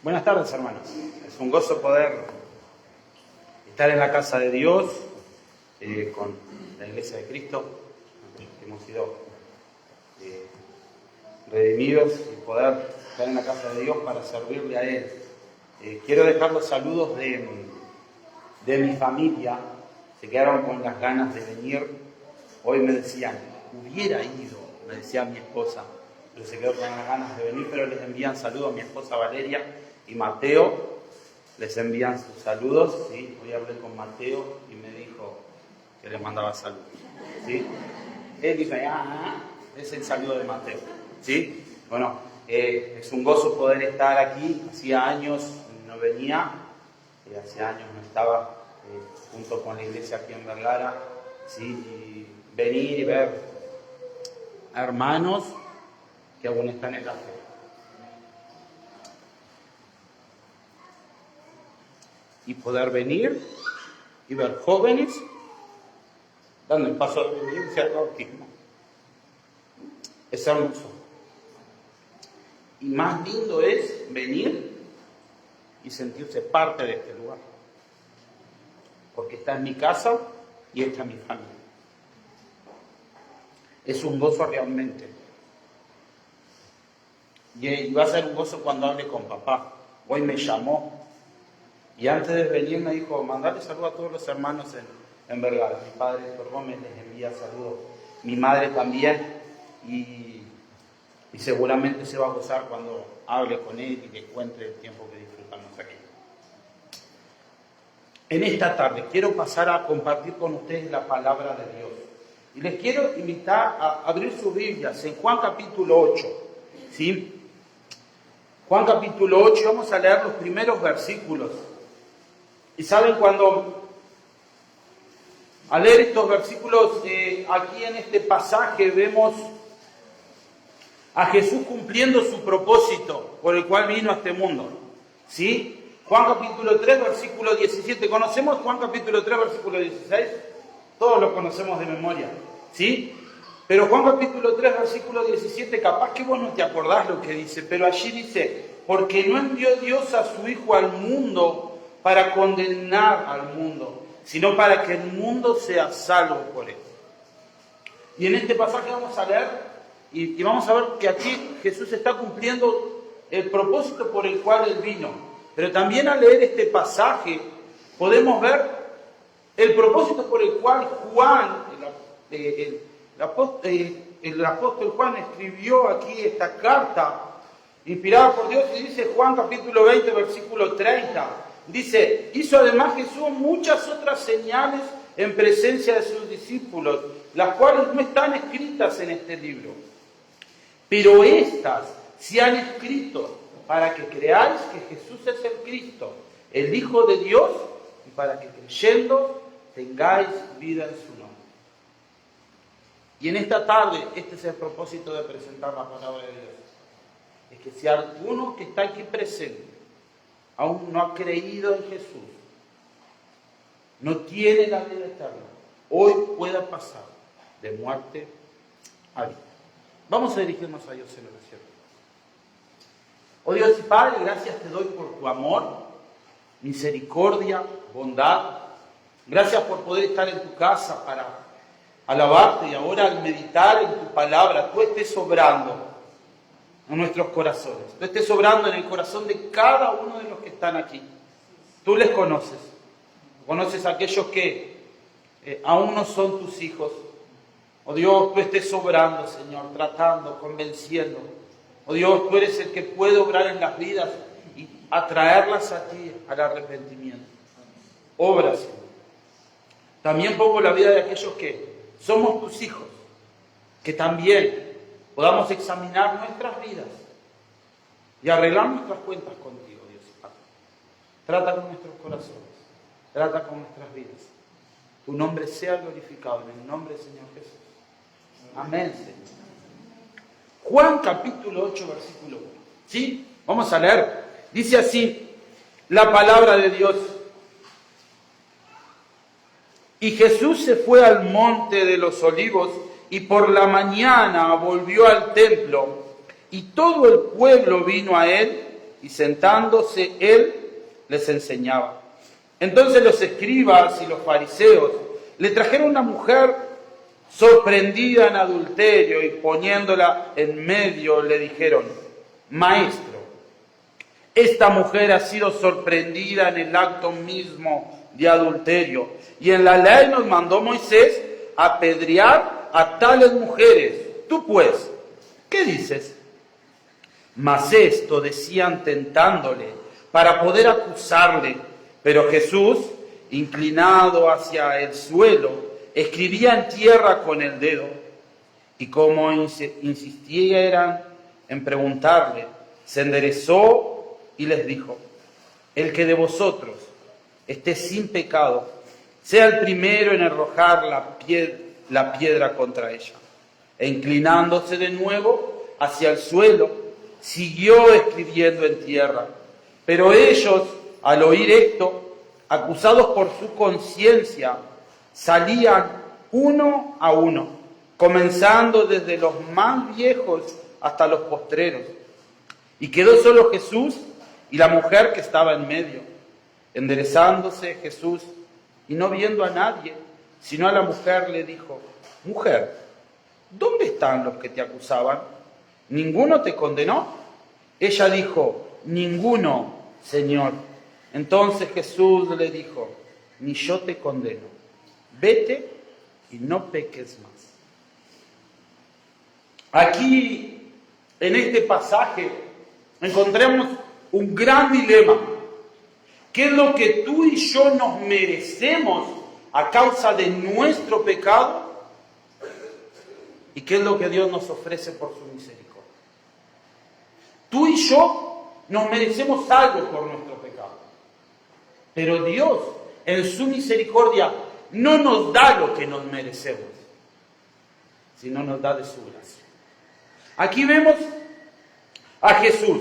Buenas tardes, hermanos. Es un gozo poder estar en la casa de Dios con la Iglesia de Cristo. Hemos sido redimidos y poder estar en la casa de Dios para servirle a Él. Quiero dejar los saludos de mi familia. Se quedaron con las ganas de venir. Hoy me decían, hubiera ido, me decía mi esposa, pero se quedó con las ganas de venir, pero les envían saludos a mi esposa Valeria y Mateo, les envían sus saludos, ¿sí? Hoy hablé con Mateo y me dijo que les mandaba saludos, ¿sí? Él dice, es el saludo de Mateo, ¿sí? Bueno, es un gozo poder estar aquí. Hacía años no venía, hacía años no estaba junto con la iglesia aquí en Vergara, ¿sí? Y venir y ver a hermanos que aún están en la fe. Y poder venir y ver jóvenes dando el paso a la obediencia al bautismo. Es hermoso. Y más lindo es venir y sentirse parte de este lugar. Porque esta es mi casa y esta es mi familia. Es un gozo realmente. Y va a ser un gozo cuando hable con papá. Hoy me llamó. Y antes de venir me dijo, mandale saludos a todos los hermanos en Vergara. Mi padre, Héctor Gómez, les envía saludos. Mi madre también. Y seguramente se va a gozar cuando hable con él y le cuente el tiempo que disfrutamos aquí. En esta tarde quiero pasar a compartir con ustedes la palabra de Dios. Y les quiero invitar a abrir sus Biblias en Juan capítulo 8. ¿Sí? Juan capítulo 8, vamos a leer los primeros versículos. Y saben, cuando al leer estos versículos, aquí en este pasaje vemos a Jesús cumpliendo su propósito por el cual vino a este mundo. ¿Sí? Juan capítulo 3, versículo 17. ¿Conocemos Juan capítulo 3, versículo 16? Todos lo conocemos de memoria. ¿Sí? Pero Juan capítulo 3, versículo 17, capaz que vos no te acordás lo que dice, pero allí dice, porque no envió Dios a su Hijo al mundo para condenar al mundo, sino para que el mundo sea salvo por él. Y en este pasaje vamos a leer, y vamos a ver que aquí Jesús está cumpliendo el propósito por el cual él vino. Pero también al leer este pasaje podemos ver el propósito por el cual Juan, el apóstol Juan escribió aquí esta carta inspirada por Dios, y dice Juan capítulo 20, versículo 30. Dice, hizo además Jesús muchas otras señales en presencia de sus discípulos, las cuales no están escritas en este libro. Pero estas se han escrito para que creáis que Jesús es el Cristo, el Hijo de Dios, y para que creyendo tengáis vida en su nombre. Y en esta tarde, este es el propósito de presentar la palabra de Dios. Es que si alguno que está aquí presente aún no ha creído en Jesús, no tiene la vida eterna, hoy pueda pasar de muerte a vida. Vamos a dirigirnos a Dios en oración. Oh Dios y Padre, gracias te doy por tu amor, misericordia, bondad. Gracias por poder estar en tu casa para alabarte, y ahora al meditar en tu palabra, tú estés obrando en nuestros corazones. Tú estés obrando en el corazón de cada uno de los que están aquí. Tú les conoces. Conoces a aquellos que aún no son tus hijos. Oh Dios, tú estés obrando, Señor, tratando, convenciendo. Oh Dios, tú eres el que puede obrar en las vidas y atraerlas a ti, al arrepentimiento. Obra, Señor. También pongo la vida de aquellos que somos tus hijos, que también podamos examinar nuestras vidas y arreglar nuestras cuentas contigo, Dios y Padre. Trata con nuestros corazones, trata con nuestras vidas. Tu nombre sea glorificado en el nombre del Señor Jesús. Amén, Señor. Juan capítulo 8, versículo 1. ¿Sí? Vamos a leer. Dice así la palabra de Dios. Y Jesús se fue al monte de los olivos y por la mañana volvió al templo y todo el pueblo vino a él y sentándose él les enseñaba. Entonces los escribas y los fariseos le trajeron una mujer sorprendida en adulterio y poniéndola en medio le dijeron: Maestro, esta mujer ha sido sorprendida en el acto mismo de adulterio, y en la ley nos mandó Moisés apedrear a tales mujeres. Tú pues, ¿qué dices? Mas esto decían tentándole para poder acusarle. Pero Jesús, inclinado hacia el suelo, escribía en tierra con el dedo. Y como insistieran en preguntarle, se enderezó y les dijo: el que de vosotros esté sin pecado, sea el primero en arrojar la piedra contra ella. E inclinándose de nuevo hacia el suelo, siguió escribiendo en tierra. Pero ellos, al oír esto, acusados por su conciencia, salían uno a uno, comenzando desde los más viejos hasta los postreros. Y quedó solo Jesús y la mujer que estaba en medio. Enderezándose Jesús y no viendo a nadie, sino a la mujer, le dijo: Mujer, ¿dónde están los que te acusaban? ¿Ninguno te condenó? Ella dijo: Ninguno, Señor. Entonces Jesús le dijo: Ni yo te condeno. Vete y no peques más. Aquí, en este pasaje, encontramos un gran dilema. ¿Qué es lo que tú y yo nos merecemos a causa de nuestro pecado? ¿Y qué es lo que Dios nos ofrece por su misericordia? Tú y yo nos merecemos algo por nuestro pecado. Pero Dios, en su misericordia, no nos da lo que nos merecemos, sino nos da de su gracia. Aquí vemos a Jesús.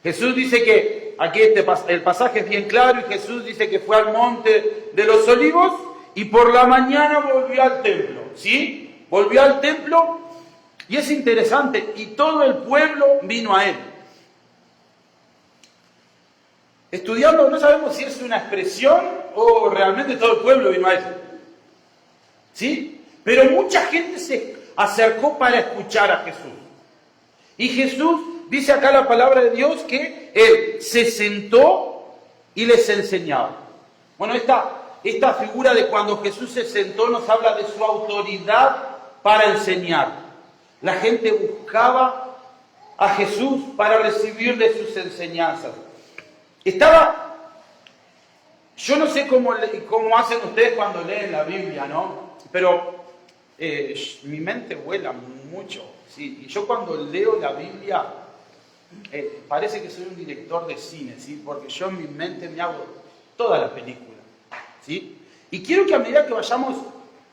Jesús dice que, aquí el pasaje es bien claro, y Jesús dice que fue al monte de los olivos y por la mañana volvió al templo. ¿Sí? Volvió al templo y es interesante, y todo el pueblo vino a él. Estudiando, no sabemos si es una expresión o realmente todo el pueblo vino a él. ¿Sí? Pero mucha gente se acercó para escuchar a Jesús. Y Jesús, dice acá la palabra de Dios, que él se sentó y les enseñaba. Bueno, esta figura de cuando Jesús se sentó nos habla de su autoridad para enseñar. La gente buscaba a Jesús para recibir de sus enseñanzas. Yo no sé cómo hacen ustedes cuando leen la Biblia, ¿no? Pero mi mente vuela mucho, ¿sí? Y yo cuando leo la Biblia, parece que soy un director de cine, ¿sí? Porque yo en mi mente me hago toda la película, ¿sí? Y quiero que a medida que vayamos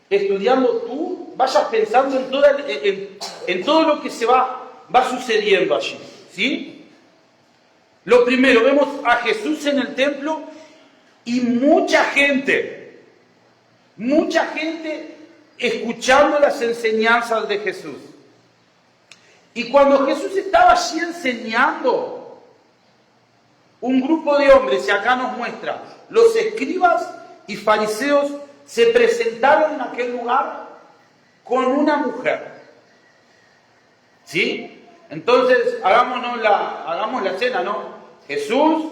estudiando, tú vayas pensando en todo lo que se va sucediendo allí, ¿sí? Lo primero, vemos a Jesús en el templo y mucha gente escuchando las enseñanzas de Jesús. Y cuando Jesús estaba allí enseñando, un grupo de hombres, y acá nos muestra, los escribas y fariseos se presentaron en aquel lugar con una mujer. ¿Sí? Entonces, hagamos la escena, ¿no? Jesús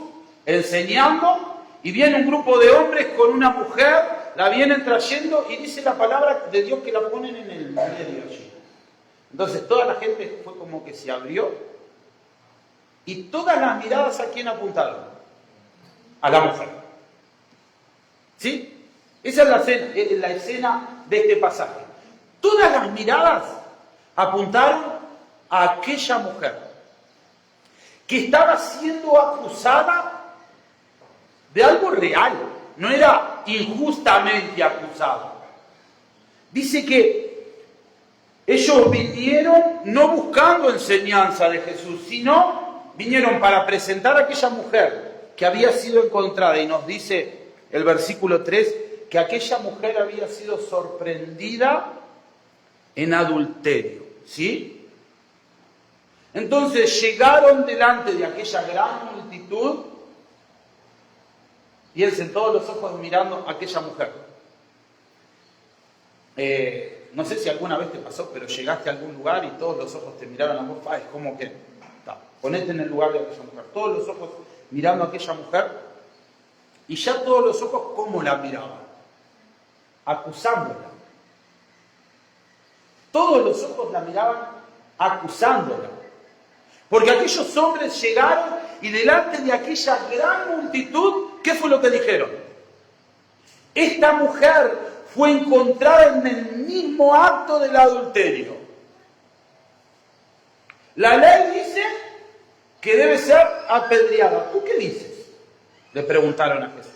enseñando y viene un grupo de hombres con una mujer, la vienen trayendo y dice la palabra de Dios que la ponen en el medio allí. Entonces toda la gente fue como que se abrió y todas las miradas ¿a quién apuntaron? A la mujer. ¿Sí? Esa es la escena de este pasaje. Todas las miradas apuntaron a aquella mujer que estaba siendo acusada de algo real, no era injustamente acusada. Dice que ellos vinieron no buscando enseñanza de Jesús, sino vinieron para presentar a aquella mujer que había sido encontrada, y nos dice el versículo 3, que aquella mujer había sido sorprendida en adulterio, ¿sí? Entonces llegaron delante de aquella gran multitud, piensen todos los ojos mirando a aquella mujer. No sé si alguna vez te pasó, pero llegaste a algún lugar y todos los ojos te miraron a vos. Es como que, ponete en el lugar de aquella mujer. Todos los ojos mirando a aquella mujer, y ya todos los ojos, ¿cómo la miraban? Acusándola. Todos los ojos la miraban acusándola. Porque aquellos hombres llegaron y delante de aquella gran multitud, ¿qué fue lo que dijeron? Esta mujer fue encontrada en el mismo acto del adulterio. La ley dice que debe ser apedreada. ¿Tú qué dices? Le preguntaron a Jesús.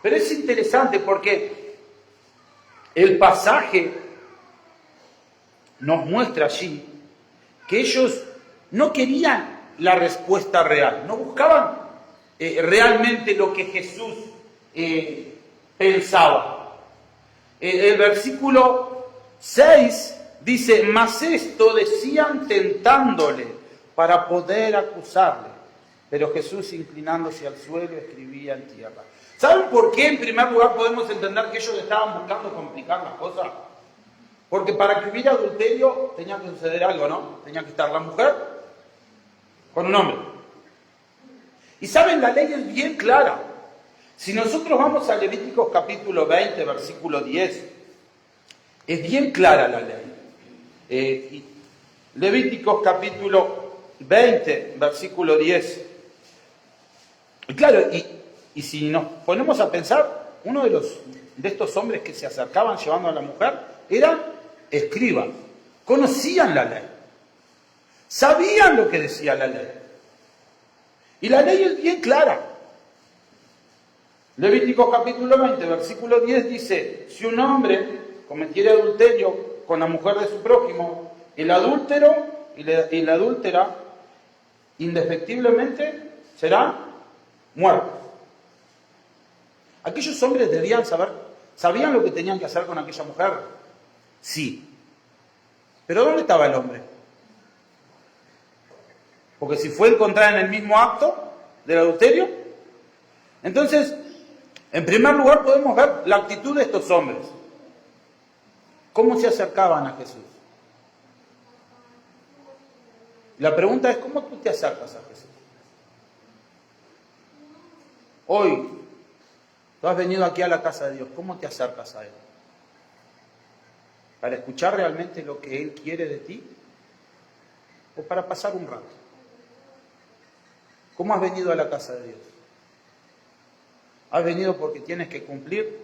Pero es interesante porque el pasaje nos muestra allí que ellos no querían la respuesta real, no buscaban realmente lo que Jesús pensaba. El versículo 6 dice, mas esto decían tentándole para poder acusarle. Pero Jesús, inclinándose al suelo, escribía en tierra. ¿Saben por qué? En primer lugar podemos entender que ellos estaban buscando complicar las cosas. Porque para que hubiera adulterio tenía que suceder algo, ¿no? Tenía que estar la mujer con un hombre. Y saben, la ley es bien clara. Si nosotros vamos a Levíticos capítulo 20, versículo 10, es bien clara la ley. Levíticos capítulo 20, versículo 10. Y claro, y si nos ponemos a pensar, uno de estos hombres que se acercaban llevando a la mujer eran escribas, conocían la ley, sabían lo que decía la ley. Y la ley es bien clara. Levíticos capítulo 20, versículo 10 dice, si un hombre cometiera adulterio con la mujer de su prójimo, el adúltero y la adúltera indefectiblemente serán muertos. Aquellos hombres debían saber, ¿sabían lo que tenían que hacer con aquella mujer? Sí. ¿Pero dónde estaba el hombre? Porque si fue encontrada en el mismo acto del adulterio, entonces, en primer lugar podemos ver la actitud de estos hombres. ¿Cómo se acercaban a Jesús? La pregunta es, ¿cómo tú te acercas a Jesús? Hoy, tú has venido aquí a la casa de Dios, ¿cómo te acercas a Él? ¿Para escuchar realmente lo que Él quiere de ti? ¿O para pasar un rato? ¿Cómo has venido a la casa de Dios? ¿Has venido porque tienes que cumplir?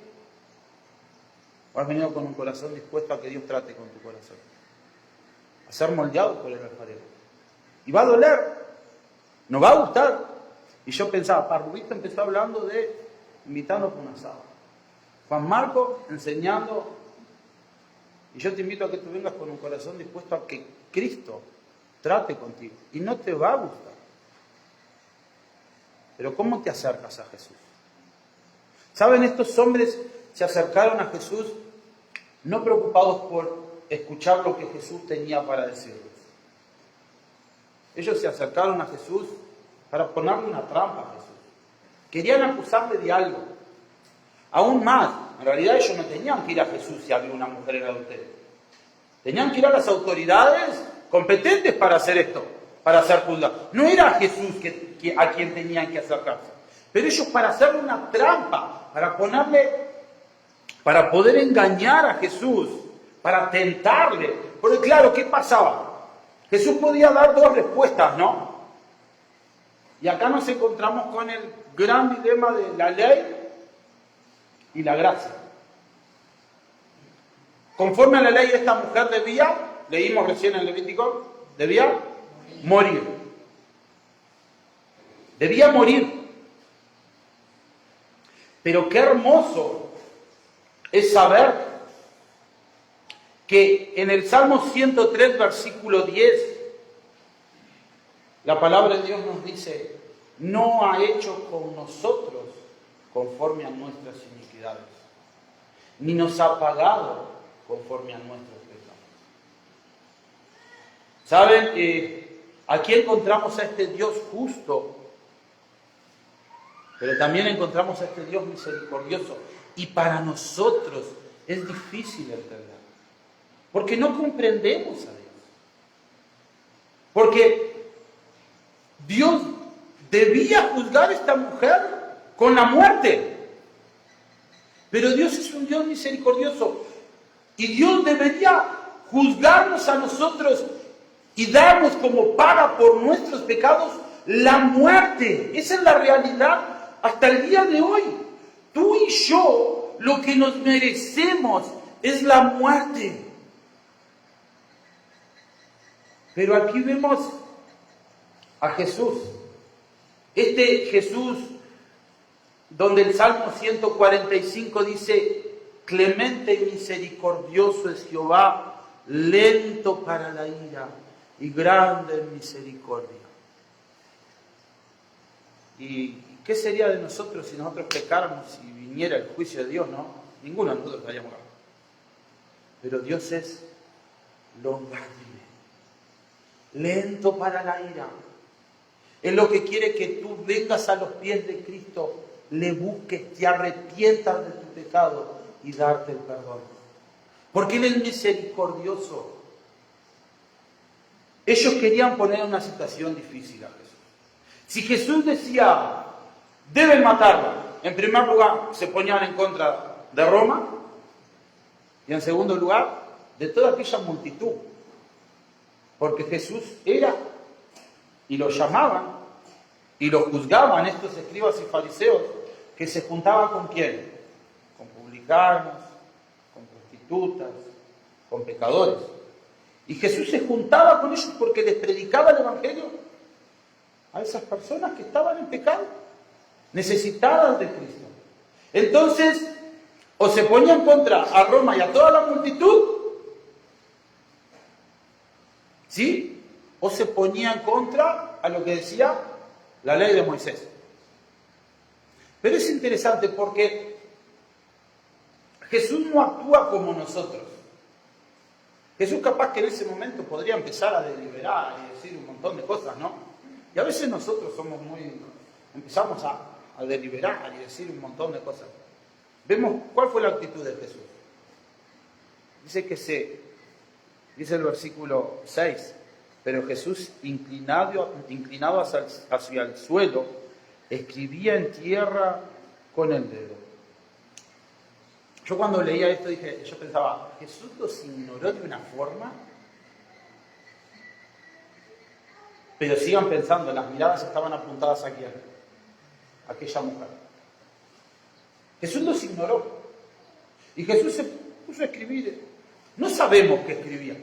¿O has venido con un corazón dispuesto a que Dios trate con tu corazón? A ser moldeado por el alfarero. Y va a doler, no va a gustar. Y yo pensaba, Parrubito empezó hablando de invitarnos a un asado. Juan Marco enseñando. Y yo te invito a que tú vengas con un corazón dispuesto a que Cristo trate contigo. Y no te va a gustar. Pero ¿cómo te acercas a Jesús? ¿Saben? Estos hombres se acercaron a Jesús no preocupados por escuchar lo que Jesús tenía para decirles. Ellos se acercaron a Jesús para ponerle una trampa a Jesús. Querían acusarle de algo. Aún más, en realidad ellos no tenían que ir a Jesús si había una mujer en adulterio. Tenían que ir a las autoridades competentes para hacer esto, para ser juzgados. No era a Jesús a quien tenían que acercarse. Pero ellos, para hacerle una trampa, para poder engañar a Jesús, para tentarle. Porque claro, ¿qué pasaba? Jesús podía dar dos respuestas, ¿no? Y acá nos encontramos con el gran dilema de la ley y la gracia. Conforme a la ley, esta mujer debía, leímos recién en Levítico, debía morir. Debía morir. Pero qué hermoso es saber que en el Salmo 103, versículo 10, la palabra de Dios nos dice, no ha hecho con nosotros conforme a nuestras iniquidades, ni nos ha pagado conforme a nuestros pecados. ¿Saben? Aquí encontramos a este Dios justo, pero también encontramos a este Dios misericordioso. Y para nosotros es difícil entender, porque no comprendemos a Dios. Porque Dios debía juzgar a esta mujer con la muerte. Pero Dios es un Dios misericordioso. Y Dios debería juzgarnos a nosotros y darnos como paga por nuestros pecados la muerte. Esa es la realidad hasta el día de hoy. Tú y yo lo que nos merecemos es la muerte. Pero aquí vemos a Jesús. Este Jesús, donde el Salmo 145 dice: clemente y misericordioso es Jehová, lento para la ira y grande en misericordia. ¿Y qué sería de nosotros si nosotros pecáramos y viniera el juicio de Dios? No, ninguno de nosotros estaríamos acá. Pero Dios es longanime, lento para la ira. Es lo que quiere que tú vengas a los pies de Cristo, le busques, te arrepientas de tu pecado y darte el perdón. Porque Él es misericordioso. Ellos querían poner en una situación difícil a Jesús. Si Jesús decía, deben matarlo, en primer lugar se ponían en contra de Roma y en segundo lugar de toda aquella multitud. Porque Jesús era, y lo llamaban, y lo juzgaban estos escribas y fariseos, que se juntaban con quién, con publicanos, con prostitutas, con pecadores. Y Jesús se juntaba con ellos porque les predicaba el Evangelio a esas personas que estaban en pecado, necesitadas de Cristo. Entonces, o se ponían contra a Roma y a toda la multitud, ¿sí? O se ponían contra a lo que decía la ley de Moisés. Pero es interesante porque Jesús no actúa como nosotros. Jesús capaz que en ese momento podría empezar a deliberar y decir un montón de cosas, ¿no? Y a veces nosotros empezamos a deliberar y decir un montón de cosas. Vemos cuál fue la actitud de Jesús. Dice el versículo 6, pero Jesús, inclinado hacia el suelo, escribía en tierra con el dedo. Yo cuando leía esto yo pensaba, ¿Jesús los ignoró de una forma? Pero sigan pensando, las miradas estaban apuntadas aquí, a aquella mujer. Jesús los ignoró. Y Jesús se puso a escribir. No sabemos qué escribía.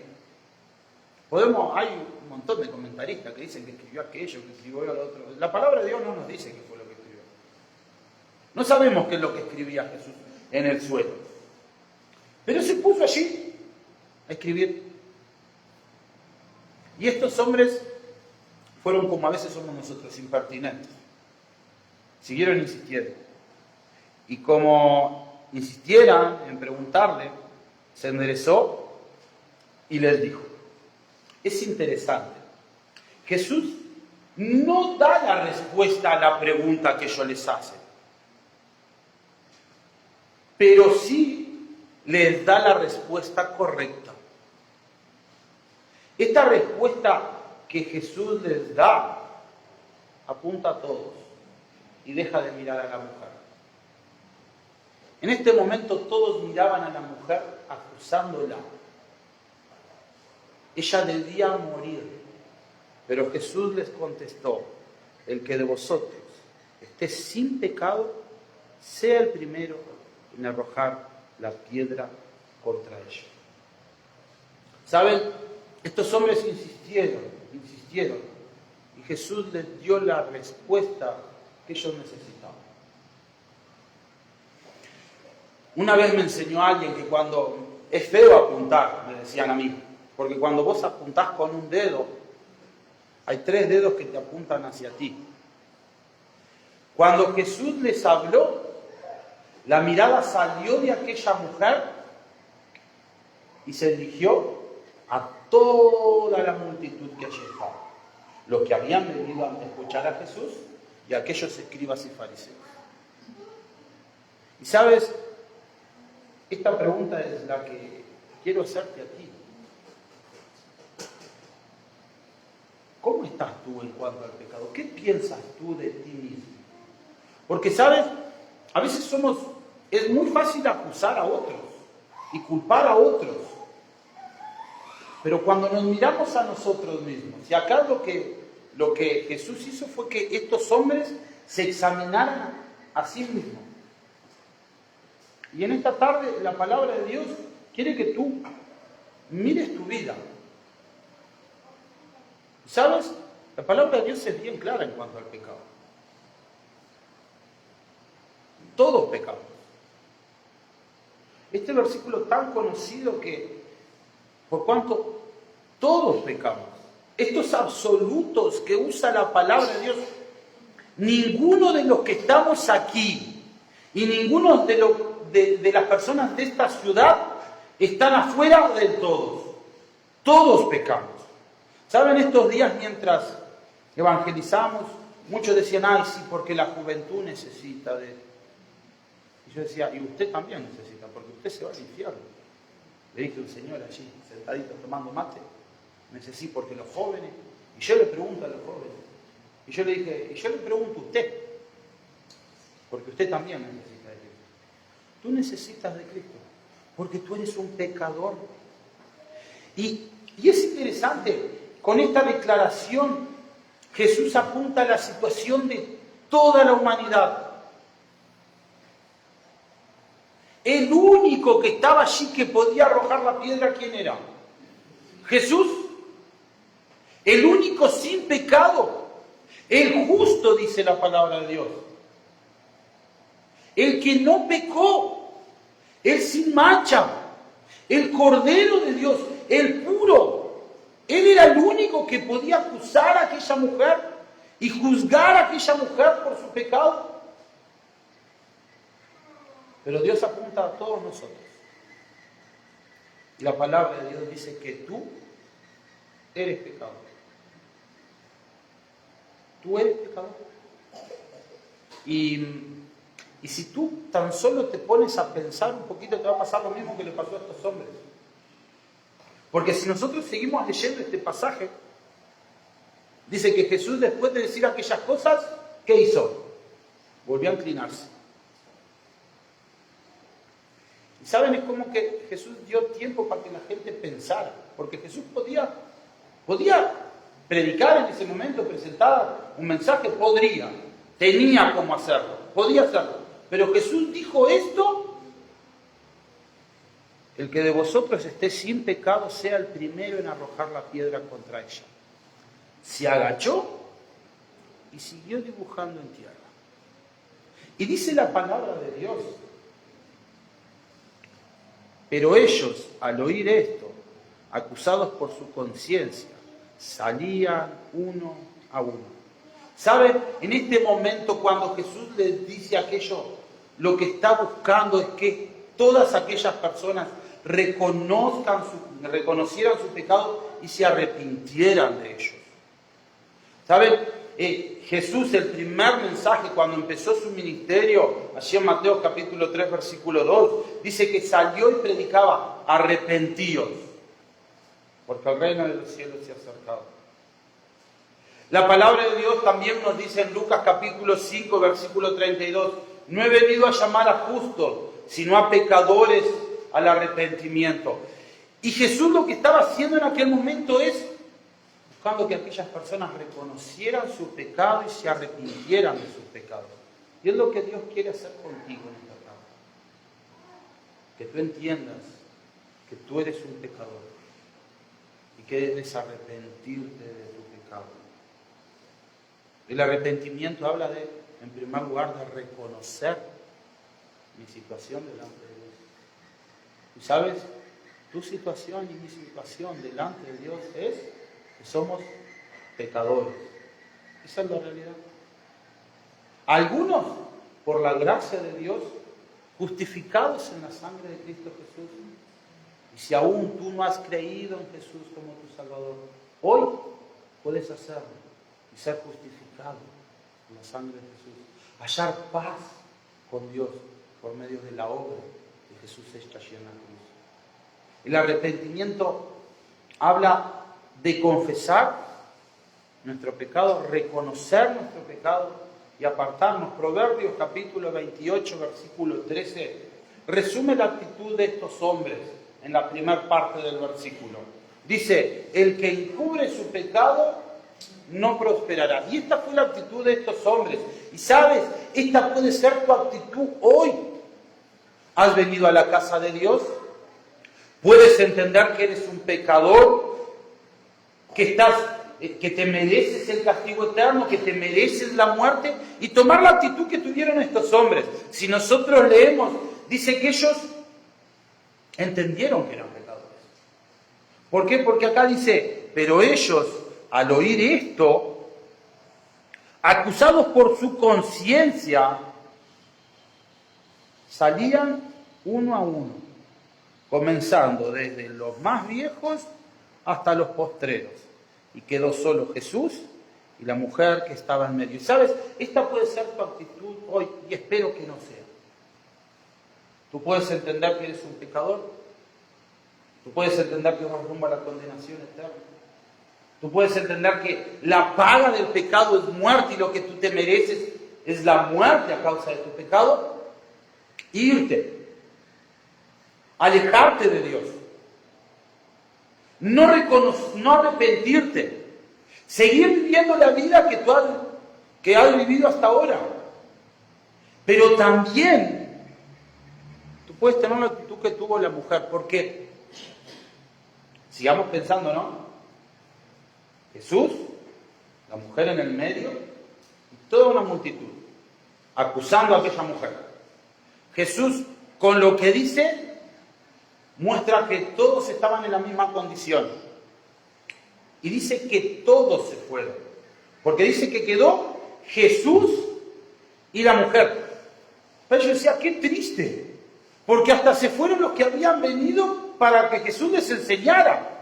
Hay un montón de comentaristas que dicen que escribió aquello, que escribió lo otro. La palabra de Dios no nos dice qué fue lo que escribió. No sabemos qué es lo que escribía Jesús en el suelo. Pero se puso allí a escribir. Y estos hombres fueron como a veces somos nosotros, impertinentes. Siguieron insistiendo. Y como insistieran en preguntarle, se enderezó y les dijo. Es interesante. Jesús no da la respuesta a la pregunta que ellos les hacen, pero sí les da la respuesta correcta. Esta respuesta que Jesús les da apunta a todos y deja de mirar a la mujer. En este momento todos miraban a la mujer acusándola. Ella debía morir, pero Jesús les contestó, el que de vosotros esté sin pecado, sea el primero en arrojar la piedra contra ella. ¿Saben? Estos hombres insistieron, y Jesús les dio la respuesta que ellos necesitaban. Una vez me enseñó alguien que cuando es feo apuntar, me decían a mí, porque cuando vos apuntás con un dedo, hay 3 dedos que te apuntan hacia ti. Cuando Jesús les habló, la mirada salió de aquella mujer y se dirigió a toda la multitud que allí estaba, los que habían venido a escuchar a Jesús y aquellos escribas y fariseos. Y sabes, esta pregunta es la que quiero hacerte a ti. ¿Cómo estás tú en cuanto al pecado? ¿Qué piensas tú de ti mismo? Porque, ¿sabes? A veces es muy fácil acusar a otros y culpar a otros. Pero cuando nos miramos a nosotros mismos, y acá lo que Jesús hizo fue que estos hombres se examinaran a sí mismos. Y en esta tarde la palabra de Dios quiere que tú mires tu vida. ¿Sabes? La palabra de Dios es bien clara en cuanto al pecado. Todos pecamos. Este versículo tan conocido que, por cuanto todos pecamos, estos absolutos que usa la palabra de Dios, ninguno de los que estamos aquí y ninguno de las personas de esta ciudad están afuera de todos. Todos pecamos. ¿Saben? Estos días mientras evangelizamos, muchos decían, ay, sí, porque la juventud necesita de... Y yo decía, y usted también necesita, porque usted se va al infierno. Le dije a un señor allí, sentadito tomando mate, me dice, sí, porque los jóvenes... Y yo le pregunto a los jóvenes, y yo le dije, y yo le pregunto a usted, porque usted también necesita de Cristo. Tú necesitas de Cristo, porque tú eres un pecador. Y es interesante, con esta declaración, Jesús apunta a la situación de toda la humanidad. El único que estaba allí que podía arrojar la piedra, ¿quién era? Jesús. El único sin pecado. El justo, dice la palabra de Dios. El que no pecó. El sin mancha. El Cordero de Dios. El puro. Él era el único que podía acusar a aquella mujer y juzgar a aquella mujer por su pecado. Pero Dios apunta a todos nosotros. Y la palabra de Dios dice que tú eres pecador. Tú eres pecador. Y si tú tan solo te pones a pensar un poquito, te va a pasar lo mismo que le pasó a estos hombres. Porque si nosotros seguimos leyendo este pasaje, dice que Jesús, después de decir aquellas cosas, ¿qué hizo? Volvió a inclinarse. Y saben, es como que Jesús dio tiempo para que la gente pensara, porque Jesús podía predicar en ese momento, presentar un mensaje, tenía cómo hacerlo, podía hacerlo. Pero Jesús dijo esto: el que de vosotros esté sin pecado sea el primero en arrojar la piedra contra ella. Se agachó y siguió dibujando en tierra. Y dice la palabra de Dios: pero ellos, al oír esto, acusados por su conciencia, salían uno a uno. ¿Saben? En este momento, cuando Jesús les dice aquello, lo que está buscando es que todas aquellas personas reconocieran su pecado y se arrepintieran de ellos. ¿Saben? Jesús, el primer mensaje cuando empezó su ministerio, allí en Mateo capítulo 3, versículo 2, dice que salió y predicaba: arrepentíos, porque el reino de los cielos se ha acercado. La palabra de Dios también nos dice en Lucas capítulo 5, versículo 32, no he venido a llamar a justos, sino a pecadores al arrepentimiento. Y Jesús lo que estaba haciendo en aquel momento es buscando que aquellas personas reconocieran su pecado y se arrepintieran de sus pecados. Y es lo que Dios quiere hacer contigo en esta tarde. Que tú entiendas que tú eres un pecador y que debes arrepentirte de tu pecado. El arrepentimiento habla en primer lugar, de reconocer mi situación delante de Dios. Y sabes, tu situación y mi situación delante de Dios es que somos pecadores. Esa es la realidad. Algunos, por la gracia de Dios, justificados en la sangre de Cristo Jesús, Y si aún tú no has creído en Jesús como tu Salvador, hoy puedes hacerlo y ser justificado por la sangre de Jesús. Hallar paz con Dios por medio de la obra de Jesús hecha allí en la cruz. El arrepentimiento habla de confesar nuestro pecado, reconocer nuestro pecado y apartarnos. Proverbios capítulo 28, versículo 13, resume la actitud de estos hombres en la primera parte del versículo. Dice, el que encubre su pecado no prosperará. Y esta fue la actitud de estos hombres. Y sabes, esta puede ser tu actitud hoy. ¿Has venido a la casa de Dios? ¿Puedes entender que eres un pecador? Que te mereces el castigo eterno, que te mereces la muerte, y tomar la actitud que tuvieron estos hombres. Si nosotros leemos, dice que ellos entendieron que eran pecadores. ¿Por qué? Porque acá dice, pero ellos, al oír esto, acusados por su conciencia, salían uno a uno, comenzando desde los más viejos hasta los postreros. Y quedó solo Jesús y la mujer que estaba en medio. Y sabes, esta puede ser tu actitud hoy, y espero que no sea. Tú puedes entender que eres un pecador. Tú puedes entender que vas rumbo a la condenación eterna. Tú puedes entender que la paga del pecado es muerte y lo que tú te mereces es la muerte a causa de tu pecado. Irte. Alejarte de Dios. No arrepentirte. Seguir viviendo la vida que has vivido hasta ahora. Pero también tú puedes tener la actitud que tuvo la mujer. Porque, sigamos pensando, ¿no? Jesús, la mujer en el medio, y toda una multitud acusando a aquella mujer. Jesús, con lo que dice, muestra que todos estaban en la misma condición. Y dice que todos se fueron. Porque dice que quedó Jesús y la mujer. Pero yo decía, qué triste. Porque hasta se fueron los que habían venido para que Jesús les enseñara.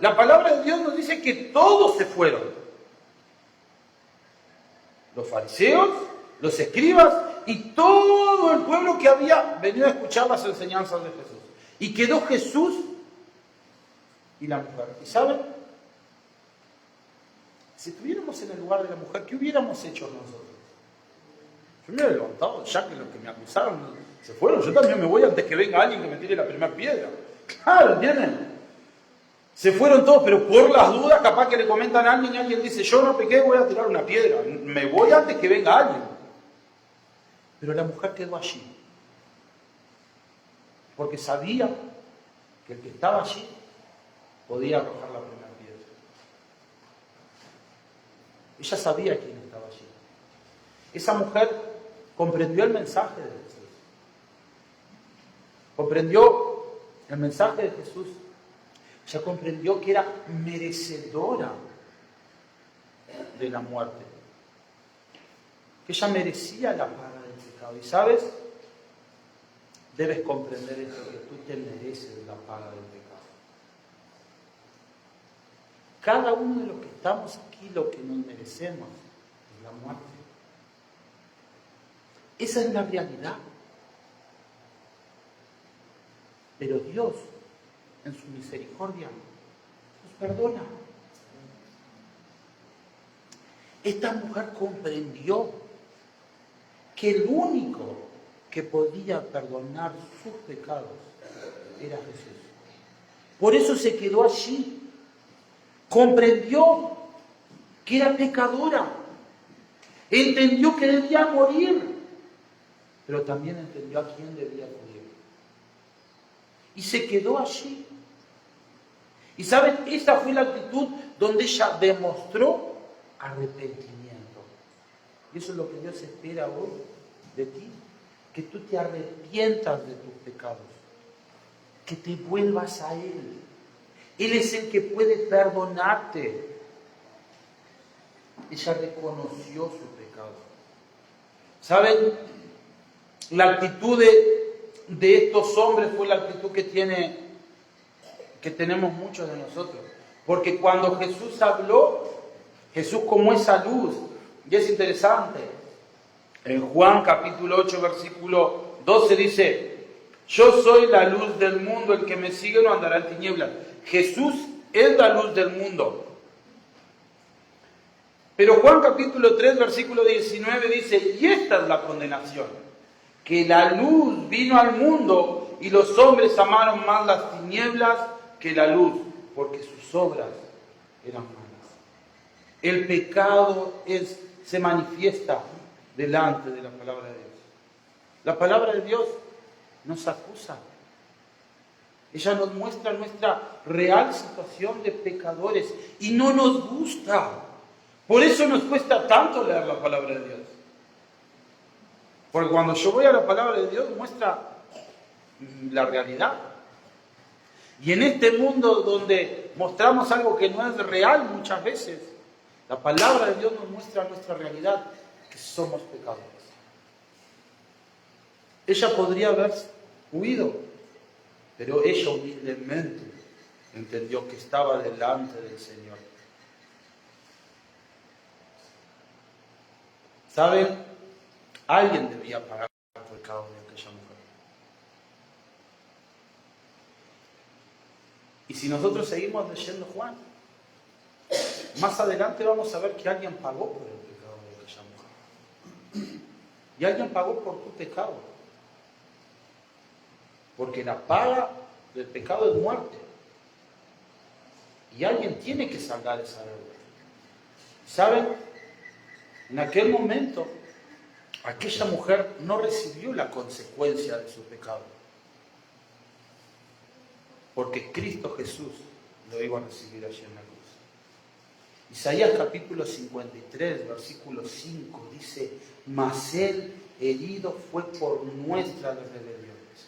La palabra de Dios nos dice que todos se fueron. Los fariseos, los escribas y todo el pueblo que había venido a escuchar las enseñanzas de Jesús. Y quedó Jesús y la mujer. ¿Y saben? Si estuviéramos en el lugar de la mujer, ¿qué hubiéramos hecho nosotros? Yo me hubiera levantado, ya que los que me acusaron se fueron. Yo también me voy antes que venga alguien que me tire la primera piedra. Claro, ¿entienden? Se fueron todos, pero por las dudas, capaz que le comentan a alguien y alguien dice, yo no pequé, voy a tirar una piedra. Me voy antes que venga alguien. Pero la mujer quedó allí. Porque sabía que el que estaba allí podía arrojar la primera piedra. Ella sabía quién estaba allí. Esa mujer comprendió el mensaje de Jesús. Comprendió el mensaje de Jesús. Ella comprendió que era merecedora de la muerte. Que ella merecía la paga del pecado. Y sabes, debes comprender esto, que tú te mereces la paga del pecado. Cada uno de los que estamos aquí, lo que nos merecemos es la muerte. Esa es la realidad. Pero Dios, en su misericordia, nos perdona. Esta mujer comprendió que el único que podía perdonar sus pecados era Jesús. Por eso se quedó allí. Comprendió que era pecadora. Entendió que debía morir. Pero también entendió a quién debía acudir. Y se quedó allí. Y saben, esa fue la actitud donde ella demostró arrepentimiento. Y eso es lo que Dios espera hoy de ti. Que tú te arrepientas de tus pecados. Que te vuelvas a Él. Él es el que puede perdonarte. Ella reconoció su pecado. ¿Saben? La actitud de estos hombres fue la actitud que tenemos muchos de nosotros. Porque cuando Jesús habló, Jesús como esa luz, y es interesante, en Juan capítulo 8, versículo 12 dice, yo soy la luz del mundo, el que me sigue no andará en tinieblas. Jesús es la luz del mundo. Pero Juan capítulo 3, versículo 19 dice, y esta es la condenación, que la luz vino al mundo y los hombres amaron más las tinieblas que la luz, porque sus obras eran malas. El pecado se manifiesta delante de la palabra de Dios. La palabra de Dios nos acusa. Ella nos muestra nuestra real situación de pecadores y no nos gusta. Por eso nos cuesta tanto leer la palabra de Dios. Porque cuando yo voy a la palabra de Dios muestra la realidad. Y en este mundo donde mostramos algo que no es real muchas veces, la palabra de Dios nos muestra nuestra realidad, que somos pecadores. Ella podría haber huido, pero ella humildemente entendió que estaba delante del Señor. ¿Saben? Alguien debía pagar el pecado de aquella mujer. Y si nosotros seguimos leyendo Juan, más adelante vamos a ver que alguien pagó por el pecado de aquella mujer. Y alguien pagó por tu pecado. Porque la paga del pecado es muerte. Y alguien tiene que saldar esa deuda. ¿Saben? En aquel momento, aquella mujer no recibió la consecuencia de su pecado. Porque Cristo Jesús lo iba a recibir allí en la cruz. Isaías capítulo 53, versículo 5 dice, mas él herido fue por nuestras rebeliones,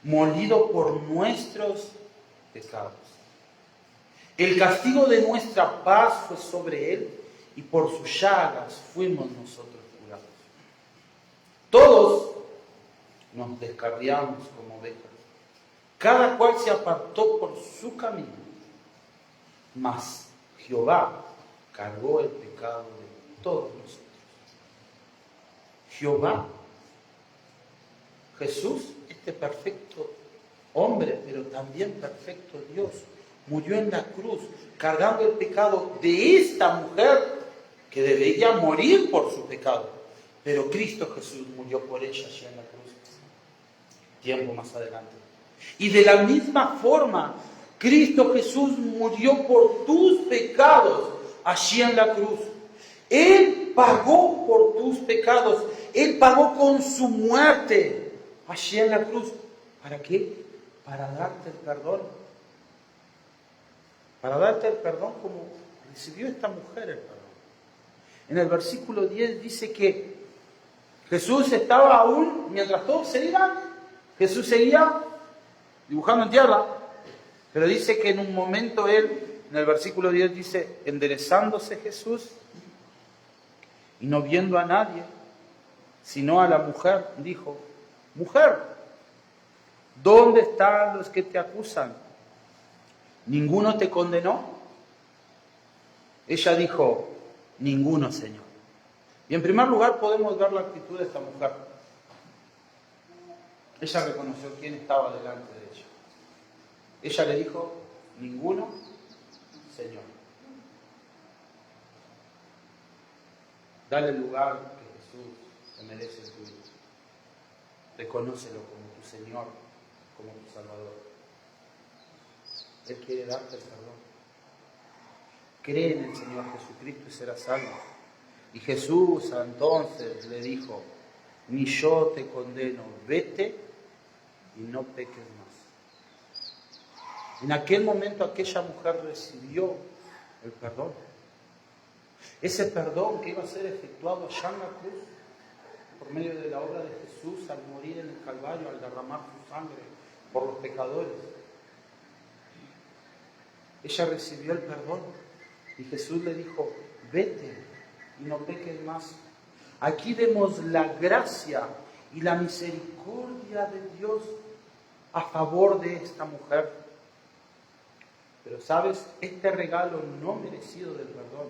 molido por nuestros pecados. El castigo de nuestra paz fue sobre él, y por sus llagas fuimos nosotros curados. Todos nos descarriamos como ovejas, cada cual se apartó por su camino, mas Jehová cargó el pecado de todos nosotros. Jehová, Jesús, este perfecto hombre, pero también perfecto Dios, murió en la cruz, cargando el pecado de esta mujer que debería morir por su pecado. Pero Cristo Jesús murió por ella allí en la cruz, tiempo más adelante. Y de la misma forma, Cristo Jesús murió por tus pecados allí en la cruz. Él pagó por tus pecados. Él pagó con su muerte allí en la cruz. ¿Para qué? Para darte el perdón. Para darte el perdón como recibió esta mujer el perdón. En el versículo 10 dice que Jesús estaba aún, mientras todos se iban, Jesús seguía dibujando en tierra. Pero dice que en un momento él, en el versículo 10 dice, enderezándose Jesús y no viendo a nadie, sino a la mujer, dijo, mujer, ¿dónde están los que te acusan? ¿Ninguno te condenó? Ella dijo, ninguno, Señor. Y en primer lugar podemos ver la actitud de esta mujer. Ella reconoció quién estaba delante de ella. Ella le dijo, ninguno, Señor. Dale el lugar que Jesús te merece en tu vida. Reconócelo como tu Señor, como tu Salvador. Él quiere darte el perdón. Cree en el Señor Jesucristo y serás salvo. Y Jesús entonces le dijo, ni yo te condeno, vete y no peques más. En aquel momento aquella mujer recibió el perdón. Ese perdón que iba a ser efectuado allá en la cruz, por medio de la obra de Jesús al morir en el Calvario, al derramar su sangre por los pecadores. Ella recibió el perdón y Jesús le dijo, vete y no peques más. Aquí vemos la gracia y la misericordia de Dios a favor de esta mujer. Pero sabes, este regalo no merecido del perdón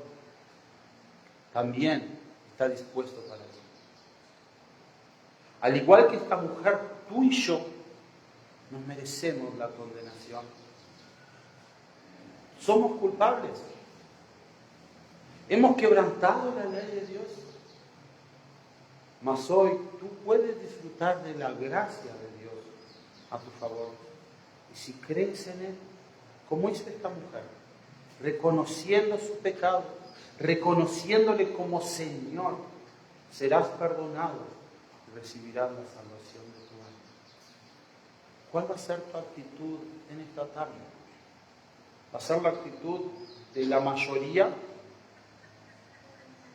también está dispuesto para ti. Al igual que esta mujer, tú y yo nos merecemos la condenación. Somos culpables. Hemos quebrantado la ley de Dios. Mas hoy tú puedes disfrutar de la gracia de Dios a tu favor. Y si crees en Él, como hizo esta mujer, reconociendo su pecado, reconociéndole como Señor, serás perdonado y recibirás la salvación de tu alma. ¿Cuál va a ser tu actitud en esta tarde? ¿Va a ser la actitud de la mayoría?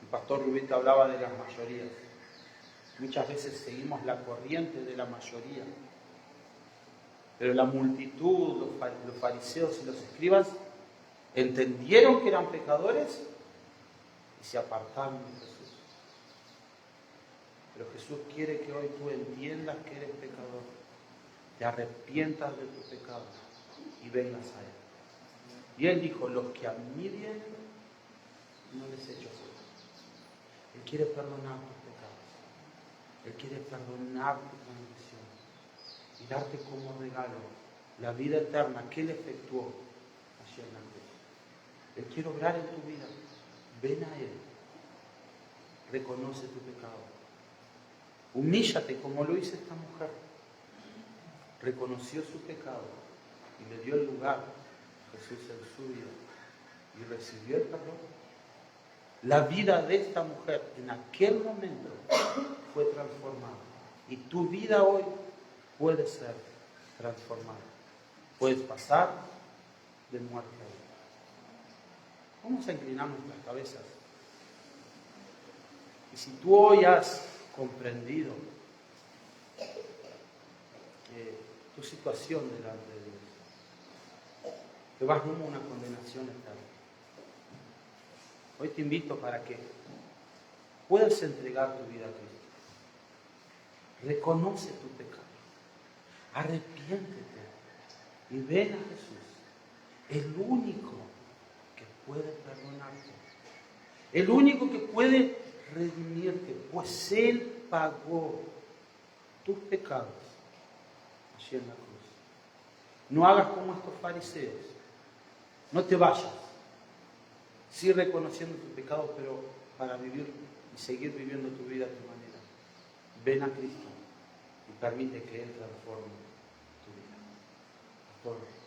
El pastor Rubito hablaba de las mayorías. Muchas veces seguimos la corriente de la mayoría. Pero la multitud, los fariseos y los escribas, entendieron que eran pecadores y se apartaron de Jesús. Pero Jesús quiere que hoy tú entiendas que eres pecador, te arrepientas de tu pecado y vengas a Él. Y Él dijo, los que a mí vienen, no les echo fuera. Él quiere perdonar tus pecados. Él quiere perdonar tu transgresión y darte como regalo la vida eterna que Él efectuó allí en la cruz. Él quiere obrar en tu vida. Ven a Él. Reconoce tu pecado. Humíllate como lo hizo esta mujer. Reconoció su pecado y le dio el lugar a Jesús en su vida y recibió el perdón. La vida de esta mujer en aquel momento fue transformada y tu vida hoy puede ser transformada. Puedes pasar de muerte a vida. Vamos a inclinar nuestras cabezas. Y si tú hoy has comprendido tu situación delante de Dios, que vas rumbo a una condenación eterna, hoy te invito para que puedas entregar tu vida a Cristo. Reconoce tu pecado, arrepiéntete y ven a Jesús, el único que puede perdonarte, el único que puede redimirte, pues Él pagó tus pecados allí en la cruz. No hagas como estos fariseos, no te vayas, sí reconociendo tu pecado, pero para vivir y seguir viviendo tu vida a tu manera. Ven a Cristo y permite que Él transforme tu vida. Pastor.